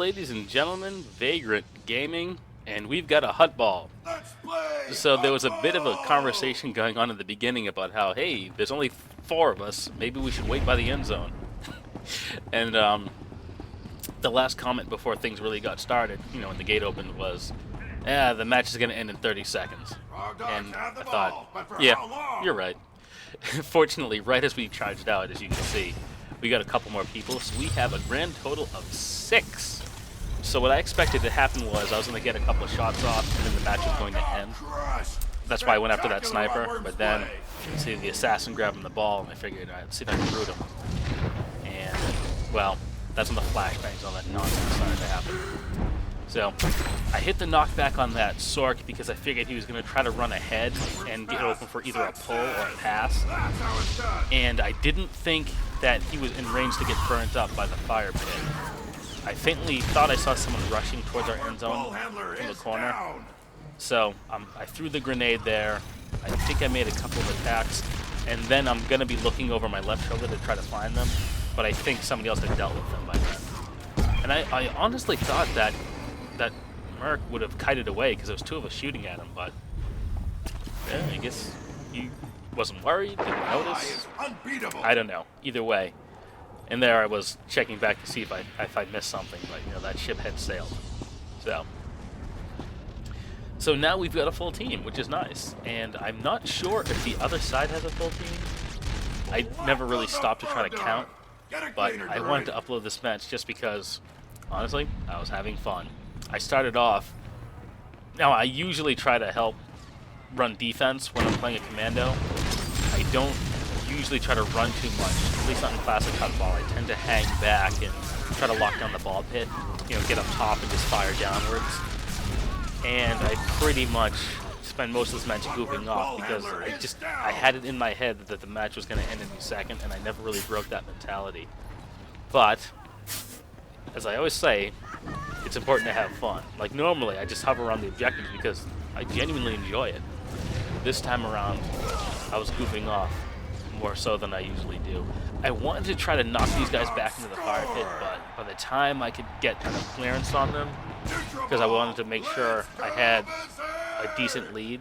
ladies and gentlemen, Vagran Gaming, and we've got a Huttball. So there was a bit of a conversation going on in the beginning about how, hey, there's only 4 of us, maybe we should wait by the end zone. And the last comment before things really got started, you know, when the gate opened was, yeah, the match is going to end in 30 seconds. And I thought, yeah, you're right. Fortunately, right as we charged out, as you can see, we got a couple more people, so we have a grand total of 6. So what I expected to happen was I was going to get a couple of shots off, and then the match was going to end. That's why I went after that sniper, but then you can see the assassin grabbing the ball, and I figured, all right, let's see if I can root him. And, well, that's when the flashbangs on that nonsense started to happen. So, I hit the knockback on that Sork because I figured he was going to try to run ahead and get open for either a pull or a pass. And I didn't think that he was in range to get burnt up by the fire pit. I faintly thought I saw someone rushing towards our end zone from the corner. So, I threw the grenade there. I think I made a couple of attacks. And then I'm going to be looking over my left shoulder to try to find them. But I think somebody else had dealt with them by then. And I honestly thought that Merc would have kited away because there was 2 of us shooting at him, but yeah, I guess he wasn't worried, didn't notice. I don't know. Either way. And there I was checking back to see if I missed something, but you know, that ship had sailed. So now we've got a full team, which is nice. And I'm not sure if the other side has a full team. I never really stopped to try to count, but I wanted to upload this match just because, honestly, I was having fun. I started off, now I usually try to help run defense when I'm playing a commando. I don't usually try to run too much, at least not in classic Huttball. I tend to hang back and try to lock down the ball pit, you know, get up top and just fire downwards. And I pretty much spend most of this match goofing off because I had it in my head that the match was going to end in a second, and I never really broke that mentality. But, as I always say, it's important to have fun. Like normally, I just hover around the objectives because I genuinely enjoy it. This time around, I was goofing off more so than I usually do. I wanted to try to knock these guys back into the fire pit, but by the time I could get kind of clearance on them, because I wanted to make sure I had a decent lead,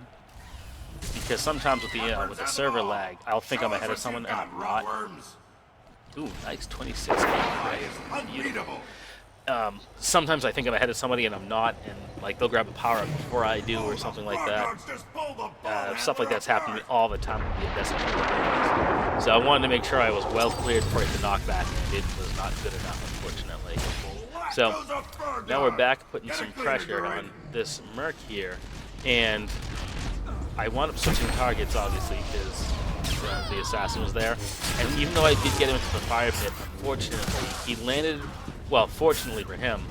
because sometimes with the server lag, I'll think I'm ahead of someone and I'm not. Ooh, nice 26. Beautiful. Sometimes I think I'm ahead of somebody and I'm not, and like they'll grab a power-up before I do or something like that. Stuff like that's happened to me all the time with the Investment. So I wanted to make sure I was well cleared for it to knock back, and it was not good enough, unfortunately. So now we're back putting some pressure on this Merc here, and I wound up switching targets, obviously, because the assassin was there. And even though I did get him into the fire pit, unfortunately, he landed... Well, fortunately for him,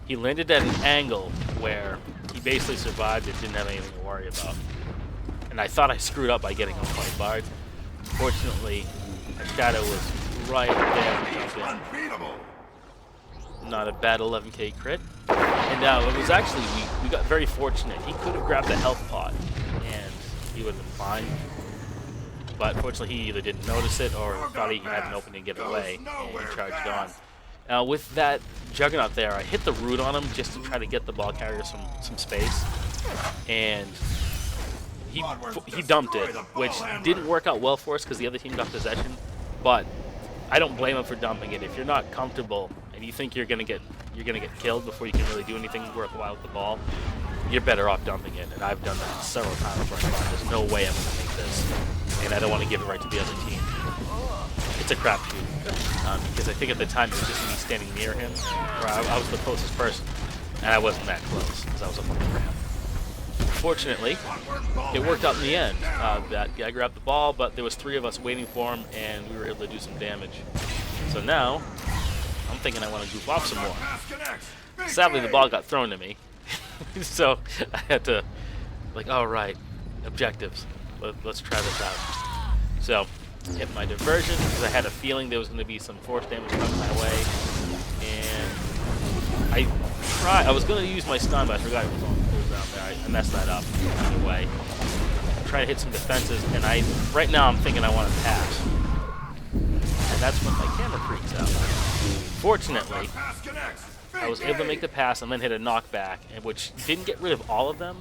he landed at an angle where he basically survived and didn't have anything to worry about. And I thought I screwed up by getting him quite barred. Fortunately, a shadow was right there. Not a bad 11k crit. And it was actually, we got very fortunate. He could have grabbed the health pot and he would have been fine. But fortunately, he either didn't notice it or thought he had an opening to get away and he charged on. Now with that Juggernaut there, I hit the root on him just to try to get the ball carrier some space, and he dumped it, which didn't work out well for us because the other team got possession. But I don't blame him for dumping it. If you're not comfortable and you think you're gonna get killed before you can really do anything worthwhile with the ball, you're better off dumping it. And I've done that several times where I thought there's no way I'm gonna make this, and I don't want to give it right to the other team. It's a crapshoot. Because I think at the time it was just me standing near him, where I was the closest person, and I wasn't that close, because I was up on the ramp. Fortunately, it worked out in the end. That guy grabbed the ball, but there was 3 of us waiting for him, and we were able to do some damage. So now, I'm thinking I want to goof off some more. Sadly, the ball got thrown to me, so I had to, like, alright, objectives, let's try this out. So, hit my diversion because I had a feeling there was going to be some force damage coming my way, and I was going to use my stun, but I forgot it was down there. I messed that up either way. Try to hit some defenses, and right now I'm thinking I want to pass, and that's when my camera freaks out. Fortunately, I was able to make the pass and then hit a knockback, which didn't get rid of all of them,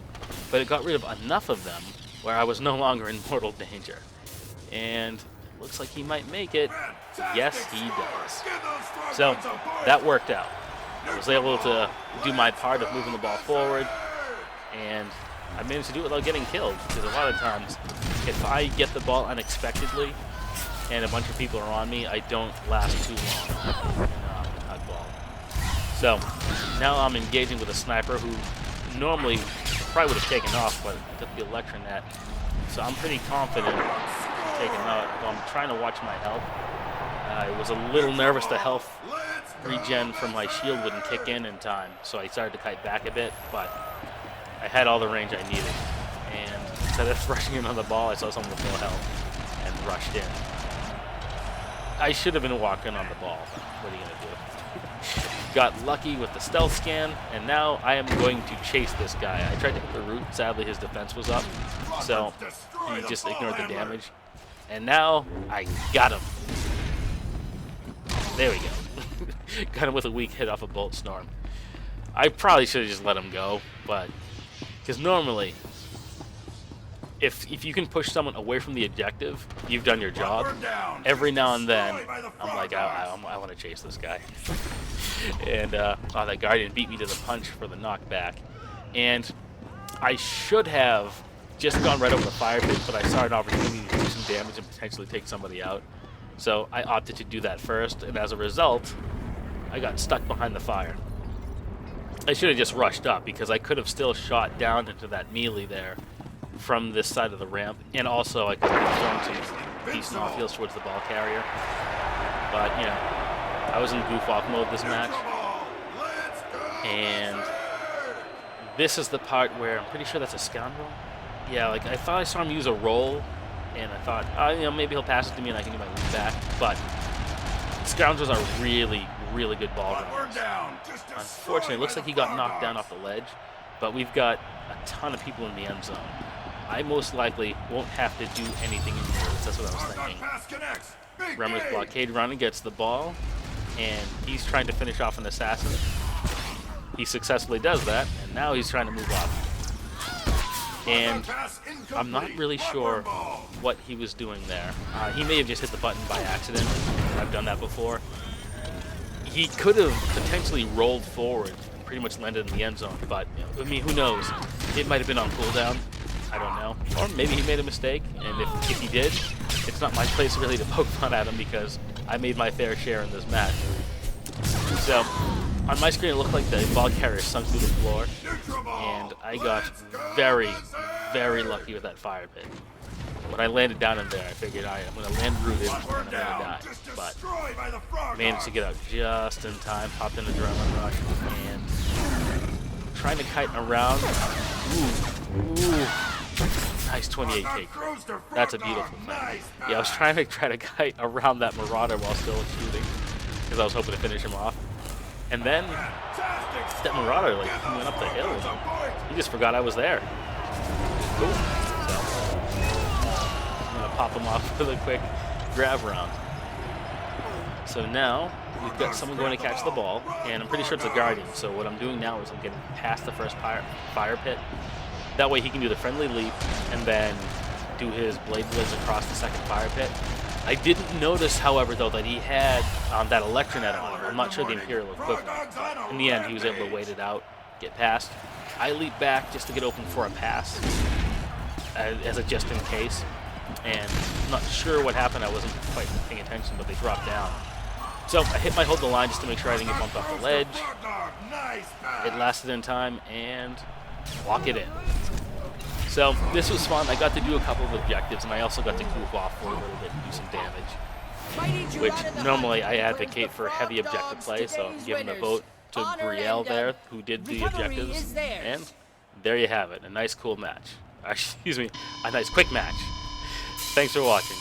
but it got rid of enough of them where I was no longer in mortal danger. And looks like he might make it. Yes, he does. So that worked out. I was able to do my part of moving the ball forward, and I managed to do it without getting killed, because a lot of times if I get the ball unexpectedly and a bunch of people are on me, I don't last too long in Huttball. So now I'm engaging with a sniper who normally probably would have taken off, but I took the electronet, so I'm pretty confident in taking out. I'm trying to watch my health. I was a little nervous the health regen from my shield wouldn't kick in time, so I started to kite back a bit, but I had all the range I needed. And instead of rushing in on the ball, I saw someone with full health and rushed in. I should have been walking on the ball, but what are you going to do? Got lucky with the stealth scan, and now I am going to chase this guy. I tried to hit the root, sadly his defense was up, so he just ignored the damage. And now I got him. There we go. Got him with a weak hit off a Bolt Storm. I probably should have just let him go, but because normally, if you can push someone away from the objective, you've done your job. Every now and then, I'm like, I want to chase this guy. And that Guardian beat me to the punch for the knockback. And I should have just gone right over the fire pit, but I saw an opportunity to do some damage and potentially take somebody out. So I opted to do that first, and as a result, I got stuck behind the fire. I should have just rushed up, because I could have still shot down into that melee there from this side of the ramp, and also I could have thrown some decent off-heels towards the ball carrier. But, you know, I was in goof-off mode this match, and this is the part where I'm pretty sure that's a scoundrel. Yeah, like, I thought I saw him use a roll, and I thought, you know, maybe he'll pass it to me and I can do my loop back, but scoundrels are really, really good ball runners. Unfortunately, it looks like he got knocked down off the ledge, but we've got a ton of people in the end zone. I most likely won't have to do anything in here. That's what I was thinking. Remmer's blockade running gets the ball, and he's trying to finish off an assassin. He successfully does that, and now he's trying to move up. And I'm not really sure what he was doing there. He may have just hit the button by accident. I've done that before. He could have potentially rolled forward, pretty much landed in the end zone, but I mean, who knows? It might have been on cooldown. I don't know. Or maybe he made a mistake, and if he did, it's not my place really to poke fun at him, because I made my fair share in this match. So, on my screen it looked like the ball carrier sunk through the floor, and I got very, very lucky with that fire pit. When I landed down in there, I figured, I'm going to land rooted and I'm going to die. But managed to get out just in time, popped in adrenaline rush, and trying to kite around. Ooh. Nice 28k crit. That's a beautiful thing. Yeah, I was trying to kite around that Marauder while still shooting, because I was hoping to finish him off. And then that Marauder, like, he went up the hill, and he just forgot I was there. Cool. So I'm gonna pop him off with a quick grab round. So now we've got someone going to catch the ball, and I'm pretty sure it's a Guardian. So what I'm doing now is I'm getting past the first fire pit. That way he can do the friendly leap and then do his blade blitz across the second fire pit. I didn't notice, however, though, that he had that electronet on. I'm not sure the Imperial equipment, but in the end he was able to wait it out, get past. I leap back just to get open for a pass, as a just in case. And I'm not sure what happened. I wasn't quite paying attention, but they dropped down. So I hit my hold the line just to make sure I didn't get bumped off the ledge. It lasted in time, and walk it in. So this was fun. I got to do a couple of objectives, and I also got to goof off for a little bit and do some damage, which normally I advocate for heavy objective play, so I'm giving the vote to Brielle there, who did the objectives, and there you have it, a nice cool match. Excuse me, a nice quick match. Thanks for watching.